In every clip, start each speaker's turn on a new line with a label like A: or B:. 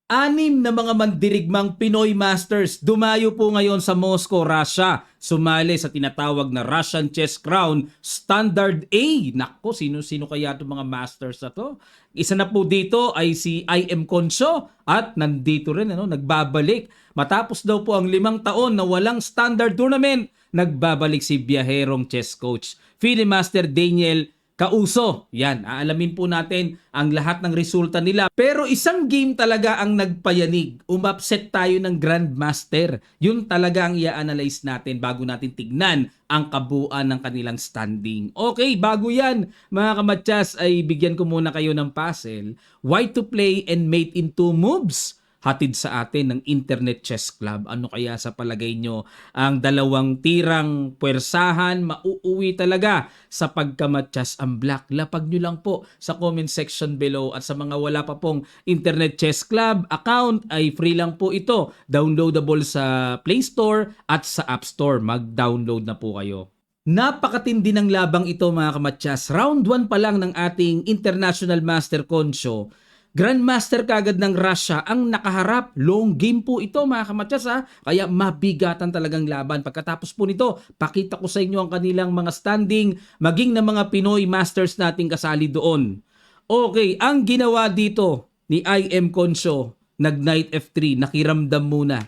A: Anim na mga mandirigmang Pinoy Masters dumayo po ngayon sa Moscow, Russia. Sumali sa tinatawag na Russian Chess Crown Standard A. Nako, sino-sino kaya itong mga Masters na to? Isa na po dito ay si IM Consyo at nandito rin, nagbabalik. Matapos daw po ang 5 taon na walang standard tournament, nagbabalik si biyaherong chess coach FIDE Master Daniel Kauso. Yan, aalamin po natin ang lahat ng resulta nila. Pero isang game talaga ang nagpayanig. Umupset tayo ng Grandmaster. Yun talaga ang i-analyze natin bago natin tignan ang kabuuan ng kanilang standing. Okay, bago yan, mga kamatsas, ay bigyan ko muna kayo ng puzzle. Why to play and mate in 2 moves? Hatid sa atin ng Internet Chess Club. Ano kaya sa palagay nyo ang dalawang tirang puwersahan mauuwi talaga sa pagkamatyas ang black? Lapag nyo lang po sa comment section below. At sa mga wala pa pong Internet Chess Club account ay free lang po ito. Downloadable sa Play Store at sa App Store. Mag-download na po kayo. Napakatindi ng labang ito, mga kamatyas. Round 1 pa lang ng ating International Master Consyo. Grandmaster kagad ng Russia ang nakaharap. Long game po ito, mga kamatsas, ha? Kaya mabigatan talagang laban. Pagkatapos po nito, pakita ko sa inyo ang kanilang mga standing, maging ng mga Pinoy Masters nating kasali doon. Okay, ang ginawa dito ni IM Consyo, nag-Knight F3, nakiramdam muna.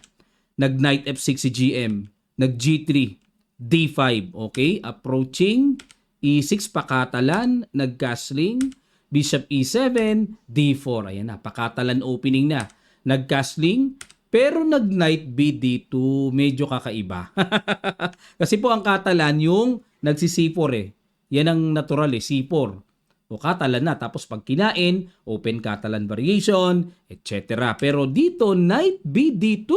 A: Nag-Knight F6 si GM, nag-G3, D5, okay? Approaching, E6 pakatalan, nag-castling, Bishop E7, D4. Ayan na, pakatalan opening na. Nag-castling, pero nag-Knight B D2. Medyo kakaiba. Kasi po ang katalan yung nagsi-C4 eh. Yan ang natural eh, C4. O katalan na. Tapos pag kinain, open katalan variation, etc. Pero dito, Knight B D2.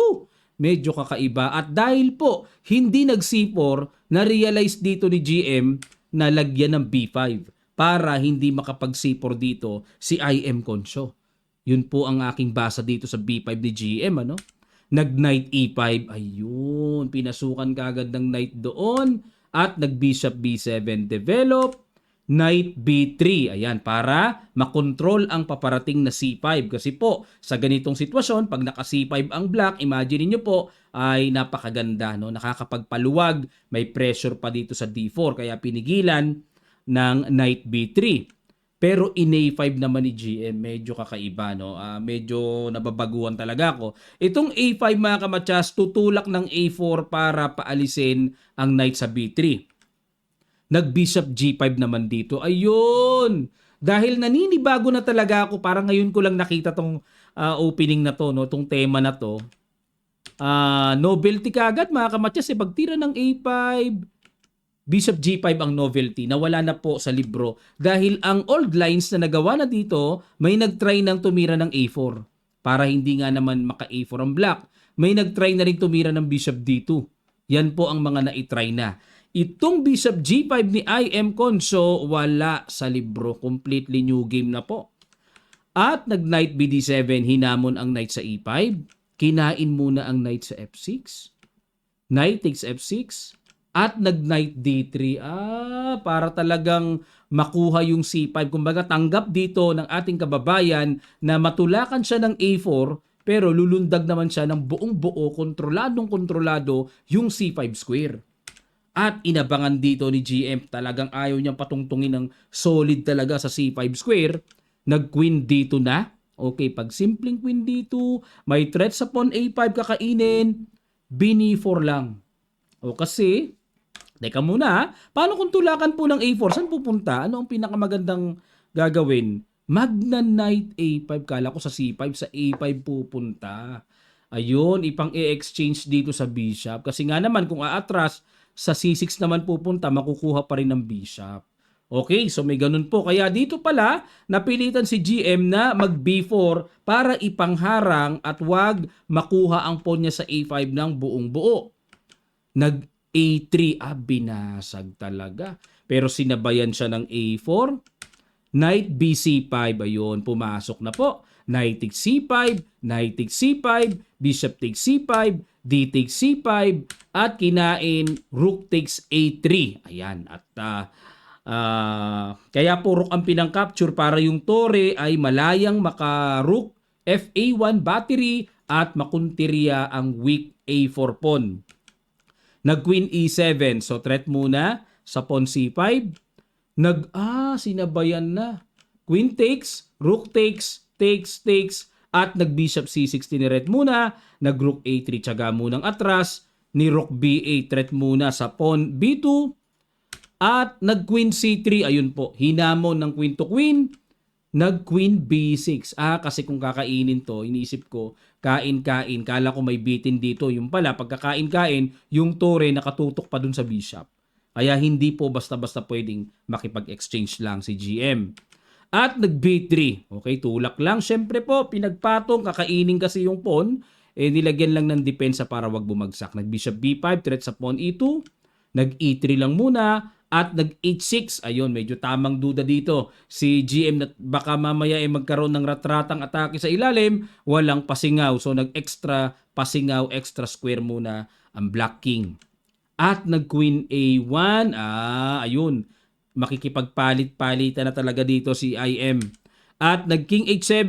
A: Medyo kakaiba. At dahil po, hindi nag-C4, na-realize dito ni GM na lagyan ng B5 para hindi makapag-C4 dito si IM Consyo. Yun po ang aking basa dito sa B5 ni GM, ano? Nag-Knight E5, ayun, pinasukan kagad ng Knight doon at nag-Bishop B7 develop, Knight B3, ayan, para makontrol ang paparating na C5. Kasi po, sa ganitong sitwasyon, pag naka-C5 ang black, imagine niyo po, ay napakaganda, no? Nakakapagpaluwag, may pressure pa dito sa D4, kaya pinigilan ng Knight B3. Pero in A5 naman ni GM, medyo kakaiba, no? Medyo nababaguhan talaga ako. Itong A5, mga kamatsas, tutulak ng A4 para paalisin ang Knight sa B3. Nag-Bishop G5 naman dito. Ayun! Dahil naninibago na talaga ako, parang ngayon ko lang nakita tong opening na to, no? Tong tema na to. Novelty kagad, mga kamatsas, pagtira ng A5, Bishop G5 ang novelty, nawala na po sa libro dahil ang old lines na nagawa na dito, may nagtry ng tumira ng A4 para hindi nga naman maka-A4 ang black. May nagtry na rin tumira ng Bishop D2. Yan po ang mga na-try na. Itong Bishop G5 ni IM Consyo, wala sa libro. Completely new game na po. At nag-Knight BD7, hinamon ang Knight sa E5. Kinain muna ang Knight sa F6. Knight takes F6. At nag-Knight D3, para talagang makuha yung C5. Kumbaga tanggap dito ng ating kababayan na matulakan siya ng A4 pero lulundag naman siya ng buong buo, kontroladong-kontrolado yung C5 square. At inabangan dito ni GM, talagang ayaw niyang patungtungin ng solid talaga sa C5 square. Nag-Queen D2 na. Okay, pag simpleng Queen D2, may threat sa pawn A5 kakainin, Bini4 lang. O kasi, teka muna, paano kung tulakan po ng A4? Saan pupunta? Ano ang pinakamagandang gagawin? Magna Knight A5. Kala ko sa C5, sa A5 pupunta. Ayun, ipang i-exchange dito sa Bishop. Kasi nga naman, kung aatras, sa C6 naman pupunta, makukuha pa rin ng Bishop. Okay, so may ganun po. Kaya dito pala, napilitan si GM na mag B4 para ipangharang at wag makuha ang pawn niya sa A5 ng buong buo. Nag A3, binasag talaga. Pero sinabayan siya ng A4. Knight BC5, ayun, pumasok na po. Knight takes C5, Knight takes C5, Bishop takes C5, D takes C5, at kinain Rook takes A3. Ayan, at kaya po Rook ang pinang-capture para yung Tore ay malayang maka-Rook FA1 battery at makuntirya ang weak A4 pawn. Nag-queen E7. So threat muna sa pawn C5. Sinabayan na. Queen takes, rook takes, takes, at nag-bishop C6 tineret muna. Nag-rook A3 tiyaga munang atras. Ni rook B8 threat muna sa pawn B2. At nag-queen C3. Ayun po, hinamon ng queen to queen. Nag-queen B6. Kasi kung kakainin to, iniisip ko, kain-kain. Kala ko may bitin dito. Yung pala, pagkakain-kain, yung tore nakatutok pa dun sa bishop. Kaya hindi po basta-basta pwedeng makipag-exchange lang si GM. At nag-B3. Okay, tulak lang. Siyempre po, pinagpatong, kakainin kasi yung pawn. Nilagyan lang ng depensa para wag bumagsak. Nag-bishop B5, threat sa pawn E2. Nag-E3 lang muna. At nag-H6, ayun, medyo tamang duda dito. Si GM na baka mamaya magkaroon ng ratratang atake sa ilalim, walang pasingaw. So nag-extra pasingaw, extra square muna ang Black King. At nag-Queen A1, ayun, makikipagpalit-palitan na talaga dito si IM. At nag-King H7,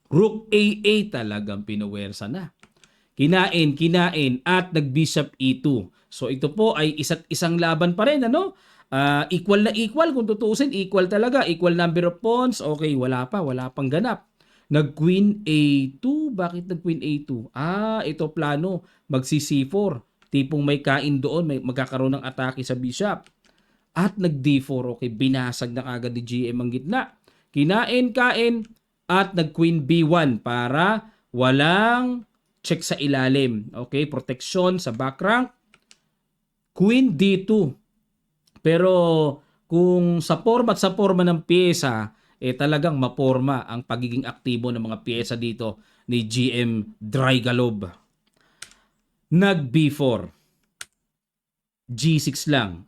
A: Rook A8, talagang pinuwersa na. Kinain, at nag-Bishop E2. So ito po ay isa't isang laban pa rin, ano? Equal na equal, kung tutuusin, equal talaga. Equal number of pawns. Okay, wala pang ganap. Nag-Queen A2. Bakit nag-Queen A2? Ito plano. Magsi-C4. Tipong may kain doon, may magkakaroon ng atake sa bishop. At nag-D4. Okay, binasag na kagad ni GM ang gitna. Kinain, at nag-Queen B1 para walang check sa ilalim. Okay, protection sa back rank. Queen D2. Pero kung sa forma ng pyesa, talagang maporma ang pagiging aktibo ng mga pyesa dito ni GM Drygalov. Nag-B4. G6 lang.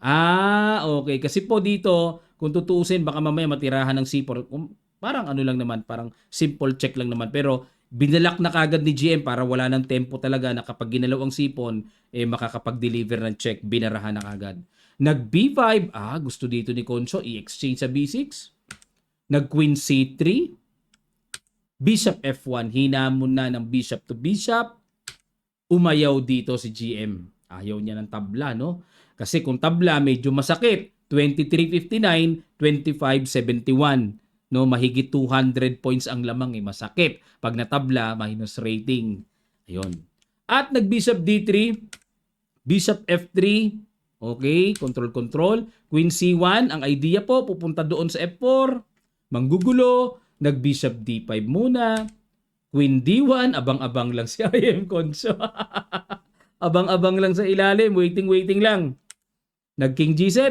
A: Okay. Kasi po dito, kung tutuusin, baka mamaya matirahan ng C4. Parang ano lang naman, parang simple check lang naman. Pero binalak na kagad ni GM para wala ng tempo talaga na kapag ginalaw ang sipon, makakapag-deliver ng check, binarahan na kagad. Nag-B5, gusto dito ni Concho, i-exchange sa B6. Nag-Queen C3. Bishop F1, hinamon na ng bishop to bishop. Umayaw dito si GM. Ayaw niya ng tabla, no? Kasi kung tabla, medyo masakit. 2359, 2571. No, mahigit 200 points ang lamang, masakit. Pag natabla, minus rating. Ayun. At nag-bishop D3, bishop F3, okay, control. Queen C1, ang idea po, pupunta doon sa F4, manggugulo, nag-bishop D5 muna, Queen D1, abang-abang lang si IM Conso. Abang-abang lang sa ilalim, waiting lang. Nag-King G7,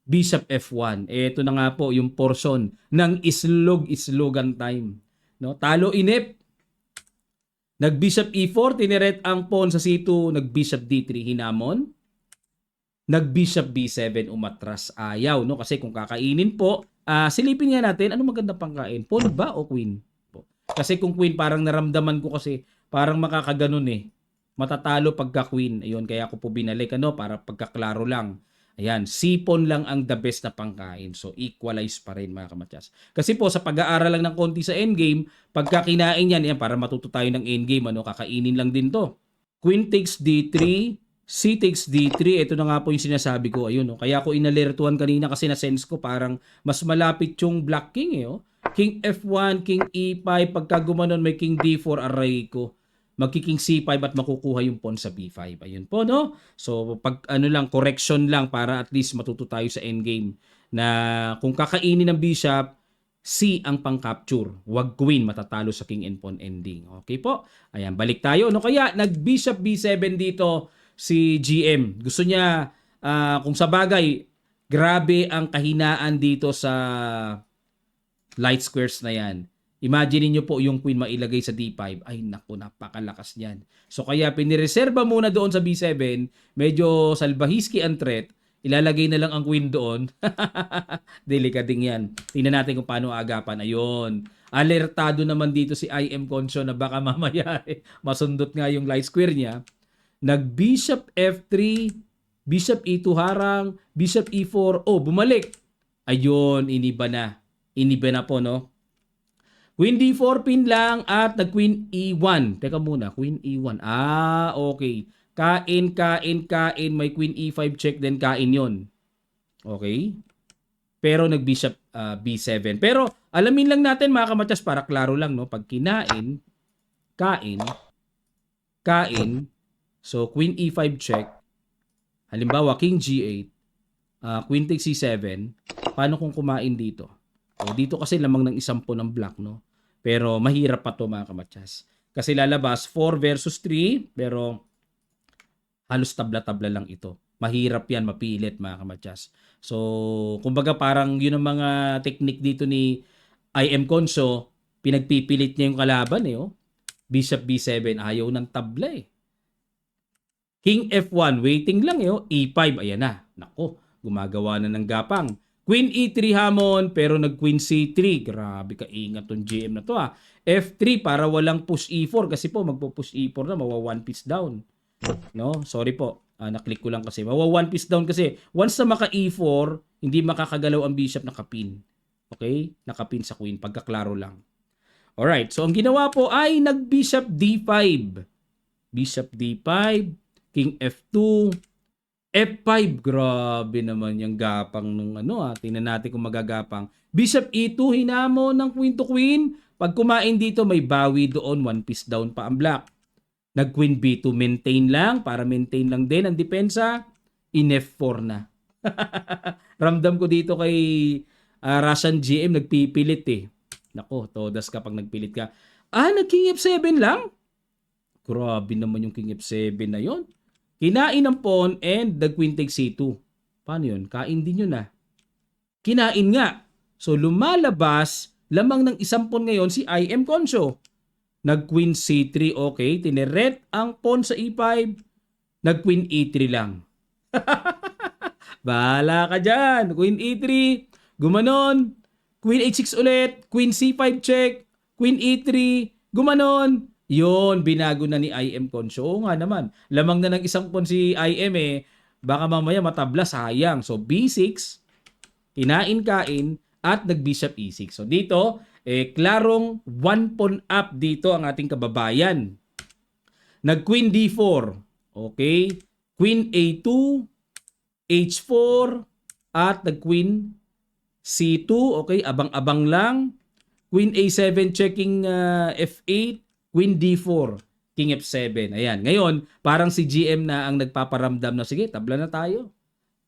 A: Bishop F1. Ito na nga po yung portion ng islog-islogan time. No? Talo inip. Nag-Bishop E4, tineret ang pawn sa C2, nag-Bishop D3, hinamon. Nag-Bishop B7, umatras, ayaw. No? Kasi kung kakainin po, silipin nga natin, ano maganda pang kain? Pawn ba o queen? Po. Kasi kung queen, parang naramdaman ko kasi, parang makakaganon matatalo pagka queen. Ayun, kaya ako po binalik, para pagkaklaro lang. Ayan, sipon lang ang the best na pangkain. So, equalize pa rin mga kamatyas. Kasi po, sa pag-aaral lang ng konti sa endgame, pagka kinain yan, para matuto tayo ng endgame, kakainin lang din to. Queen takes D3, C takes D3. Ito na nga po yung sinasabi ko. Ayun, kaya ako inalertuhan kanina kasi na-sense ko parang mas malapit yung Black King. King F1, King E5, pagka gumanon may King D4, aray ko. Magkiking C5 at makukuha yung pawn sa B5. Ayun po, no? So, pag correction lang para at least matuto tayo sa endgame na kung kakainin ng bishop, C ang pang-capture. Wag queen, matatalo sa king and pawn ending. Okay po? Ayan, balik tayo. No, kaya nag-bishop B7 dito si GM. Gusto niya, kung sa bagay, grabe ang kahinaan dito sa light squares na yan. Imagine niyo po yung queen mailagay sa D5. Ay naku, napakalakas niyan. So kaya pinireserba muna doon sa B7. Medyo salbahiski ang threat. Ilalagay na lang ang queen doon. Delikading yan. Tingnan natin kung paano agapan. Ayun. Alertado naman dito si IM Concho na baka mamaya masundot nga yung light square niya. Nag-bishop F3, bishop E2 harang, bishop E4. Oh, bumalik. Ayun, iniba na. Iniba na po, no? Queen D4 pin lang at nag-Queen E1. Teka muna, Queen E1. Okay. Kain. May Queen E5 check din, kain yon. Okay. Pero nag-Bishop B7. Pero alamin lang natin mga kamatsas para klaro lang, no? Pag kinain, kain. So, Queen E5 check. Halimbawa, King G8. Queen takes C7. Paano kung kumain dito? O, dito kasi lamang ng isang po ng black, no? Pero mahirap pa to mga kamatsas. Kasi lalabas 4 versus 3, pero halos tabla-tabla lang ito. Mahirap yan, mapilit mga kamatsas. So, kumbaga parang yun ang mga technique dito ni IM Conso, pinagpipilit niya yung kalaban eh. Oh. Bishop B7, ayaw ng tabla eh. King F1, waiting lang eh. Oh. E5, ayan na. Nako, gumagawa na ng gapang. Queen E3 hamon, pero nag-Queen C3. Grabe ka-ingat tong GM na to ah. F3 para walang push E4 kasi po magpo-push E4 na, mawa one piece down. No, sorry po. Na-click ko lang kasi. Mawa one piece down kasi once na maka E4, hindi makakagalaw ang bishop nakapin. Okay? Nakapin sa queen. Pagkaklaro lang. Alright. So, ang ginawa po ay nag-bishop D5. Bishop D5. King F2. F5. Grabe naman yung gapang nung tingnan natin kung magagapang. Bishop E2. Hinamo ng queen to queen. Pag kumain dito, may bawi doon. One piece down pa ang black. Nag-Queen B2, maintain lang, para maintain lang din ang depensa, in F4 na. Ramdam ko dito kay Russian GM, nagpipilit eh. Nako, todas kapag nagpilit ka. Nag-King F7 lang? Grabe naman yung King F7 na yon. Kinain ng pawn and nag-Queen takes C2. Paano yun? Kain din yun ah. Kinain nga. So lumalabas, lamang ng isang pawn ngayon si IM Conso. Nag-Queen C3, okay. Tineret ang pawn sa E5. Nag-Queen E3 lang. Bahala ka dyan. Queen E3. Gumanon. Queen H6 ulit. Queen C5 check. Queen E3. Gumanon. Yun, binago na ni IM Conso. Oo nga naman. Lamang na ng isang pawn si IM eh. Baka mamaya matabla, sayang. So B6. Kinain-kain. At nag-Bishop E6. So dito, klarong one pawn up dito ang ating kababayan. Nag-Queen D4. Okay. Queen A2, H4, at nag-Queen C2. Okay. Abang-abang lang. Queen A7 checking F8. Queen D4. King F7. Ayan. Ngayon, parang si GM na ang nagpaparamdam na, sige, tabla na tayo.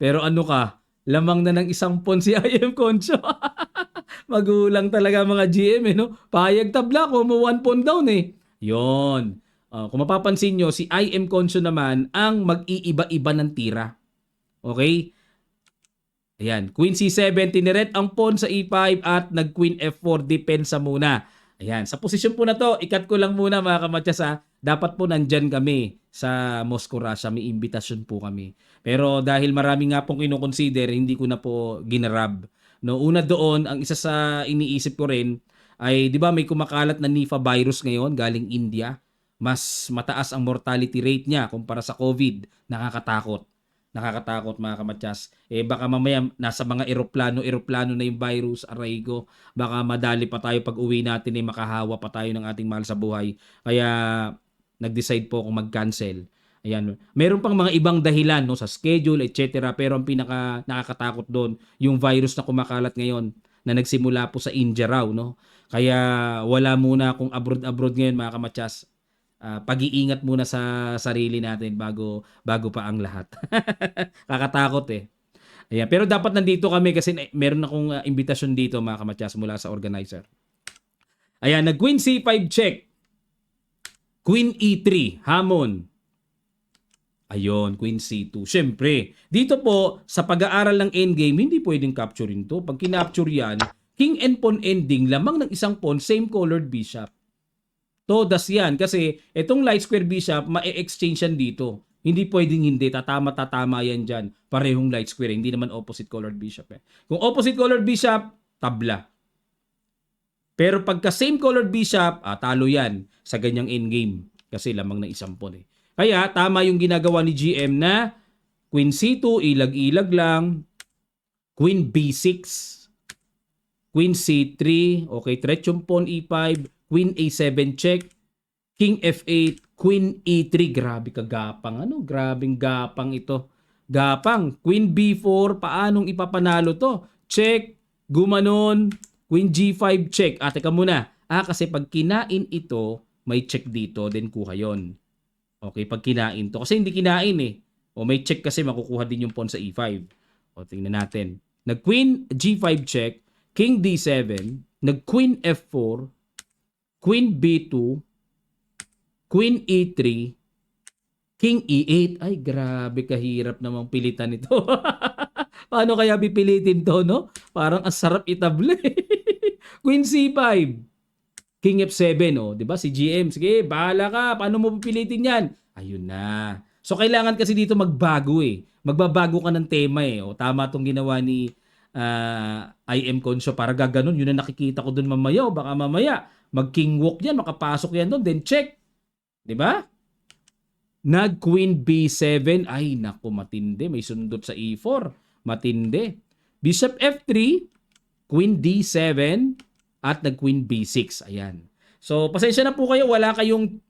A: Pero ano ka? Lamang na ng isang pawn si IM Conso. Magulang talaga mga GM eh, no? Payag tabla ko, mo one pawn down eh. Yon. Kung mapapansin nyo, si IM Conso naman ang mag-iiba-iba ng tira. Okay? Ayan. Queen C7, tineret ang pawn sa E5 at nag-Queen F4, depensa muna. Ayan. Sa posisyon po na to, ikat ko lang muna mga kamatsas ha. Dapat po nandyan kami sa Moscow, Russia. May invitation po kami. Pero dahil marami nga pong kinoconsider, hindi ko na po ginarab. No, una doon, ang isa sa iniisip ko rin ay, di ba may kumakalat na Nipah virus ngayon galing India. Mas mataas ang mortality rate niya kumpara sa COVID. Nakakatakot. Nakakatakot mga kamatsas. Baka mamaya nasa mga eroplano na yung virus, aray ko. Baka madali pa tayo pag uwi natin makahawa pa tayo ng ating mahal sa buhay. Kaya nag-decide po akong mag-cancel. Ayan. Meron pang mga ibang dahilan no, sa schedule, etc. Pero ang pinaka nakakatakot doon, yung virus na kumakalat ngayon na nagsimula po sa India raw. No? Kaya wala muna akong abroad ngayon mga kamatsas. Pag-iingat muna sa sarili natin bago pa ang lahat. Kakatakot eh. Ayan. Pero dapat nandito kami kasi meron akong invitation dito mga kamatsas mula sa organizer. Ayan, nag-Queen C5 check. Queen E3, hamon. Ayun, Queen C2. Siyempre, dito po, sa pag-aaral ng endgame, hindi pwedeng capturein to. Pag kinapture yan, king and pawn ending, lamang ng isang pawn, same colored bishop. Todas yan. Kasi itong light square bishop, ma-exchange yan dito. Hindi pwedeng hindi. Tatama yan dyan. Parehong light square. Hindi naman opposite colored bishop. Kung opposite colored bishop, tabla. Pero pagka same colored bishop, talo yan sa ganyang endgame. Kasi lamang ng isang pawn eh. Kaya tama yung ginagawa ni GM na Queen C2, ilag-ilag lang. Queen B6. Queen C3, okay, threat yung pawn E5, Queen A7 check, King F8, Queen E3, grabe kagapang, grabing gapang ito. Gapang, Queen B4, paanong ipapanalo to? Check, gumanon, Queen G5 check. Teka muna. Kasi pag kinain ito, may check dito, then kuha yon. Okay, pag kinain to. Kasi hindi kinain eh. May check kasi makukuha din yung pawn sa E5. Tingnan natin. Nag-Queen G5 check, King D7, nag-Queen F4, Queen B2, Queen E3, King E8. Ay, grabe kahirap namang pilitan ito. Paano kaya pipilitin to, no? Parang ang sarap itable. Queen C5. King F7, 'di ba? Si GM, sige, bahala ka. Paano mo pipilitin 'yan? Ayun na. So kailangan kasi dito magbago eh. Magbabago ka ng tema eh. Tama 'tong ginawa ni IM Consyo para gaganon. Yun ang nakikita ko doon mamaya. Baka mamaya mag-king walk 'yan, makapasok 'yan doon, then check. 'Di ba? Nag Queen B7. Ay, naku, matindi. May sundot sa E4. Matindi. Bishop F3, Queen D7, at nag-Queen B6. Ayan. So, pasensya na po kayo. Wala kayong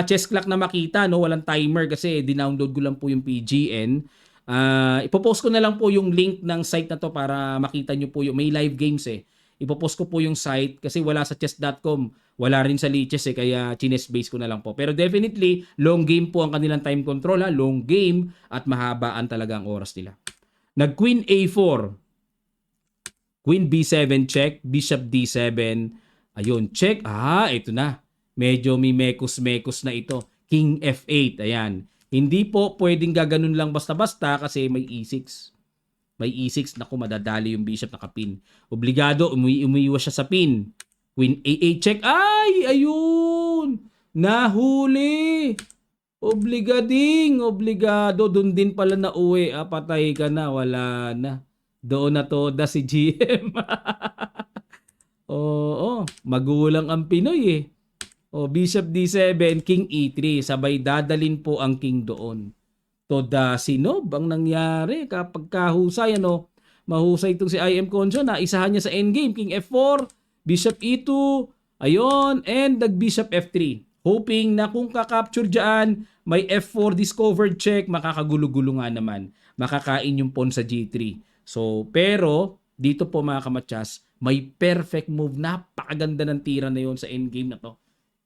A: chess clock na makita. No? Walang timer kasi dinownload ko lang po yung PGN. Ipopost ko na lang po yung link ng site na to para makita nyo po yung may live games eh. Ipopost ko po yung site kasi wala sa chess.com. Wala rin sa Lichess eh. Kaya chines-base ko na lang po. Pero definitely, long game po ang kanilang time control. Long game at mahabaan talaga ang oras nila. Nag-Queen A4. Queen B7 check, Bishop D7. Ayun, check. Ito na. Medyo may mekos-mekos na ito. King F8. Ayan. Hindi po pwedeng gaganon lang basta-basta kasi may E6. May E6. Naku, madadali yung bishop nakapin. Obligado, umiiwas siya sa pin. Queen A8 check. Ay, ayun. Nahuli. Obligado. Doon din pala na uwi. Patay ka na. Wala na. Doon na toda si GM. Oo, magulang ang Pinoy eh. Bishop D7, King E3. Sabay dadalin po ang king doon. Toda sinob ang nangyari kapag kahusay. Mahusay itong si IM Consyo na isahan niya sa endgame. King F4, Bishop E2, ayun, and nag-Bishop F3. Hoping na kung kakapture dyan, may F4 discovered check, makakagulo-gulo nga naman. Makakain yung pawn sa G3. So, pero, dito po mga kamatsas, may perfect move. Napakaganda ng tira na yon sa endgame na to.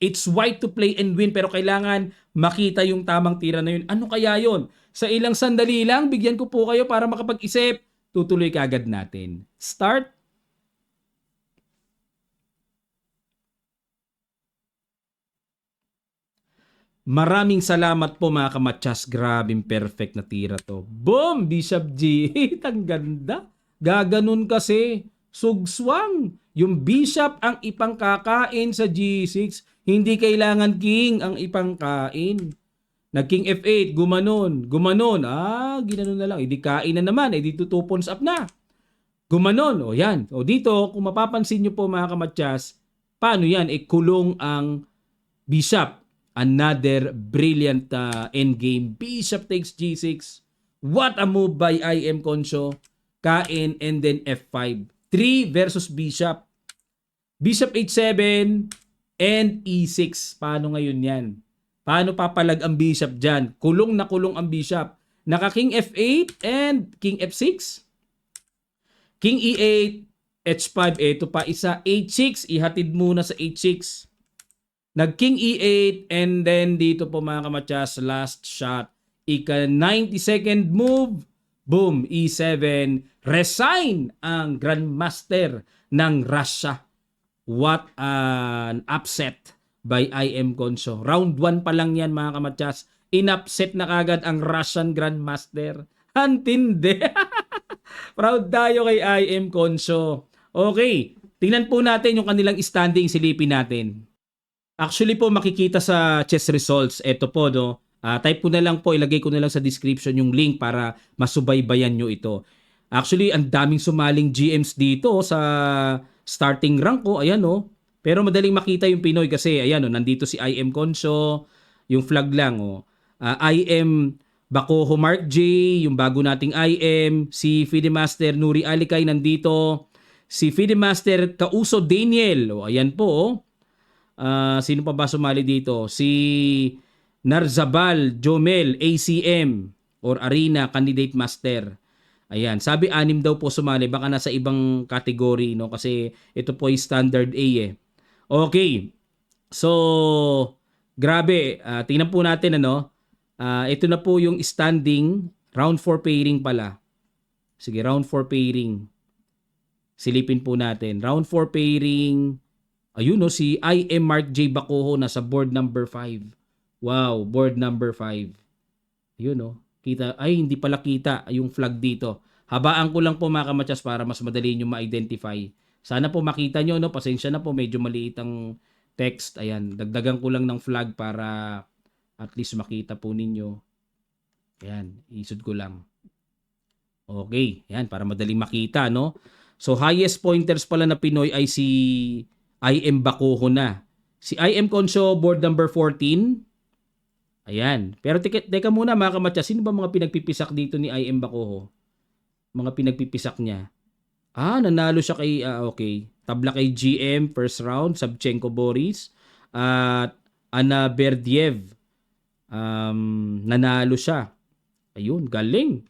A: It's white to play and win, pero kailangan makita yung tamang tira na yun. Ano kaya yon? Sa ilang sandali lang, bigyan ko po kayo para makapag-isip. Tutuloy kagad natin. Start. Maraming salamat po mga kamatsas. Grabing perfect na tira to. Boom! Bishop G8. Ang ganda. Gaganon kasi. Sugswang. Yung bishop ang ipangkakain sa G6. Hindi kailangan king ang ipangkain. Nag-king F8. Gumanon. Ginanon na lang. Hindi kain na naman. Di 2 pawns up na. Gumanon. Yan. Dito, kung mapapansin nyo po mga kamatsas, paano yan? Kulong ang bishop. Another brilliant endgame. Bishop takes G6. What a move by IM Consyo. Kain and then F5. 3 versus Bishop. Bishop H7 and E6. Paano ngayon yan? Paano papalag ang Bishop dyan? Kulong na kulong ang Bishop. Naka King F8 and King F6. King E8, H5. Ito pa isa. H6. Ihatid muna sa H6. Nag-King E8 and then dito po mga kamatsas, last shot. Ika 90-second move. Boom, E7. Resign ang Grandmaster ng Russia. What an upset by IM Consyo. Round 1 pa lang yan mga kamatsas. In-upset na kagad ang Russian Grandmaster. Antindi. Proud tayo kay IM Consyo. Okay, tingnan po natin yung kanilang standing, silipin natin. Actually po makikita sa chess results, ito po type ko na lang po, ilagay ko na lang sa description yung link para masubaybayan nyo ito. Actually, ang daming sumaling GMs dito sa starting rank ko, ayan Pero madaling makita yung Pinoy kasi ayan nandito si IM Consyo, yung flag lang IM Bacoho Mark J, yung bago nating IM, si FIDE Master Nuri Alikay nandito, Si FIDE Master Kauso Daniel. O, ayan po. Oh. Sino pa ba sumali dito? Si Narzabal Jomel ACM or Arena Candidate Master. Ayan, sabi 6 daw po sumali, baka nasa ibang category no kasi ito po ay standard A eh. Okay. So, grabe, tingnan po natin ano. Ito na po yung standing round 4 pairing pala. Sige, round 4 pairing. Silipin po natin. Round 4 pairing. Ayun no, si IM Mark J. Bacojo nasa board number 5. Wow, board number 5. Ayun no. Kita, ay hindi pala kita yung flag dito. Habaan ko lang po mga kamatsas para mas madali nyo ma-identify. Sana po makita nyo, no? Pasensya na po, medyo maliit ang text. Ayan, dagdagan ko lang ng flag para at least makita po ninyo. Ayan, isod ko lang. Okay, ayan, para madaling makita, no? So, highest pointers pala na Pinoy ay si IM Bacojo na. Si IM Conso, board number 14. Ayan. Pero teka muna mga kamatya, sino ba mga pinagpipisak dito ni IM Bacojo? Mga pinagpipisak niya. Nanalo siya kay, okay. Tabla kay GM, first round, Savchenko Boris. At Anna Berdiev. Nanalo siya. Ayun, galing.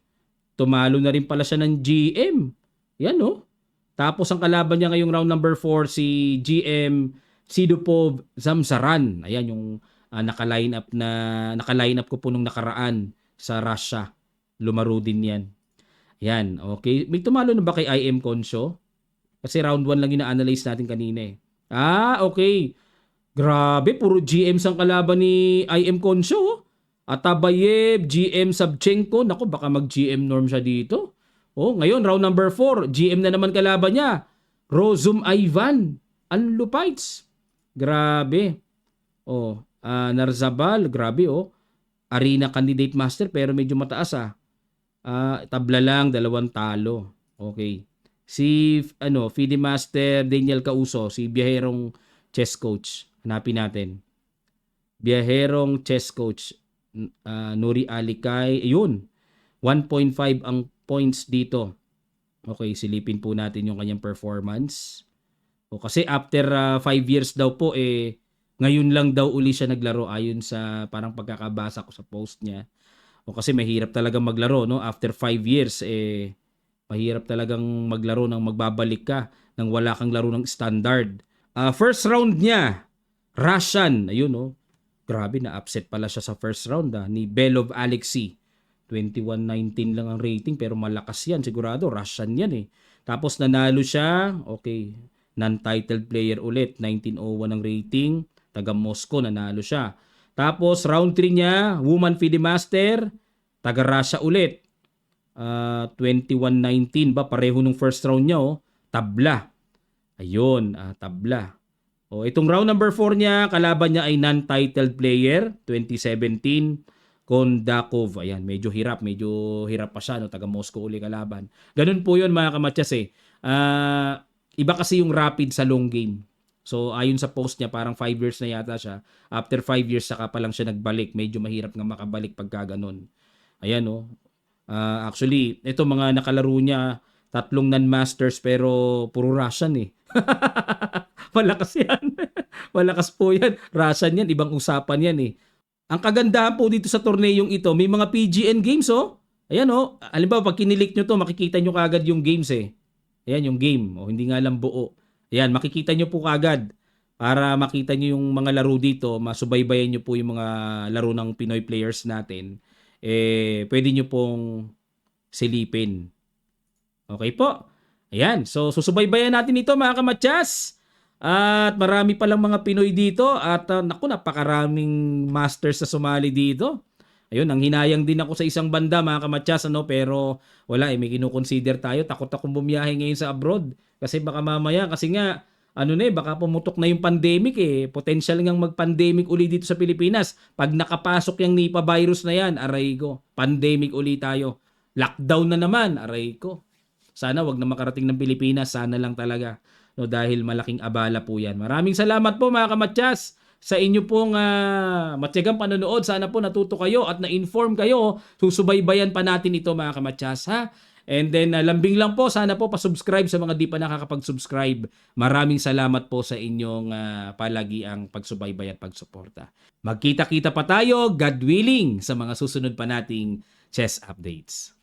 A: Tumalo na rin pala siya ng GM. Yan, no? Tapos ang kalaban niya ngayong round number 4, si GM Sidupov Zamsaran. Ayan, yung naka-line up ko po nung nakaraan sa Russia. Lumaro din yan. Yan, okay. May tumalo na ba kay IM Conso? Kasi round 1 lang ina-analyze natin kanina eh. Okay. Grabe, puro GMs ang kalaban ni IM Conso. Atabayev, GM Savchenko. Naku, baka mag-GM norm siya dito. Ngayon, round number 4. GM na naman kalaban niya. Rozum Ivan. Anlupites. Grabe. Narzabal, grabe Arena Candidate Master pero medyo mataas tabla lang, 2 talo. Okay. Si FIDE Master Daniel Kauso, si Biyaherong chess coach. Hanapin natin. Biyaherong chess coach Nuri Alikay. Ayun. 1.5 ang points dito. Okay, silipin po natin yung kanyang performance. Kasi after 5 years daw po ngayon lang daw uli siya naglaro ayon sa parang pagkakabasa ko sa post niya. Kasi mahirap talagang maglaro, no? After 5 years, mahirap talagang maglaro nang magbabalik ka nang wala kang laro ng standard. First round niya, Russian. Ayun, no? Grabe, na-upset pala siya sa first round ni Belov Alexei. 21-19 lang ang rating pero malakas yan. Sigurado, Russian yan eh. Tapos nanalo siya, okay, non-titled player ulit. 1901 ang rating. Taga Moscow, nanalo siya. Tapos, round 3 niya, Woman FIDE Master, taga Russia ulit. 21-19 ba? Pareho nung first round niya, tabla. Ayun, tabla. Itong round number 4 niya, kalaban niya ay non-titled player, 2017, Kondakov. Ayan, medyo hirap pa siya, no? Taga Moscow uli kalaban. Ganun po yun mga kamatyas iba kasi yung rapid sa long game. So, ayon sa post niya, parang 5 years na yata siya. After 5 years, saka pa lang siya nagbalik. Medyo mahirap nga makabalik pagka ganun. Ayan, actually, ito mga nakalaro niya, 3 non-masters pero puro Russian eh. Malakas yan. Malakas po yan. Russian yan, ibang usapan yan eh. Ang kagandahan po dito sa torneyong ito, may mga PGN games Ayan halimbawa pag kinilik nyo to, makikita nyo kaagad yung games eh. Ayan yung game. Hindi nga lang buo. Ayan, makikita nyo po kaagad para makita nyo yung mga laro dito, masubaybayan nyo po yung mga laro ng Pinoy players natin. Pwede nyo pong silipin. Okay po. Ayan, so susubaybayan natin ito mga kamatyas. At marami palang mga Pinoy dito at napakaraming masters na sumali dito. Ayun, ang hinayang din ako sa isang banda mga kamatyas pero wala may kinukonsider tayo. Takot akong bumiyahe ngayon sa abroad kasi baka mamaya kasi nga baka pumutok na yung pandemic Potential ngang mag-pandemic uli dito sa Pilipinas. Pag nakapasok yung Nipah virus na yan, aray ko, pandemic uli tayo. Lockdown na naman, aray ko. Sana wag na makarating ng Pilipinas, sana lang talaga. No, dahil malaking abala po yan. Maraming salamat po mga kamatyas sa inyo pong matyagang panonood. Sana po natuto kayo at na-inform kayo. Susubaybayan pa natin ito mga kamatyas And then lambing lang po, sana po pa-subscribe sa mga di pa nakakapag-subscribe. Maraming salamat po sa inyong palagiang pagsubaybay at pagsuporta. Magkita-kita pa tayo, God willing, sa mga susunod pa nating chess updates.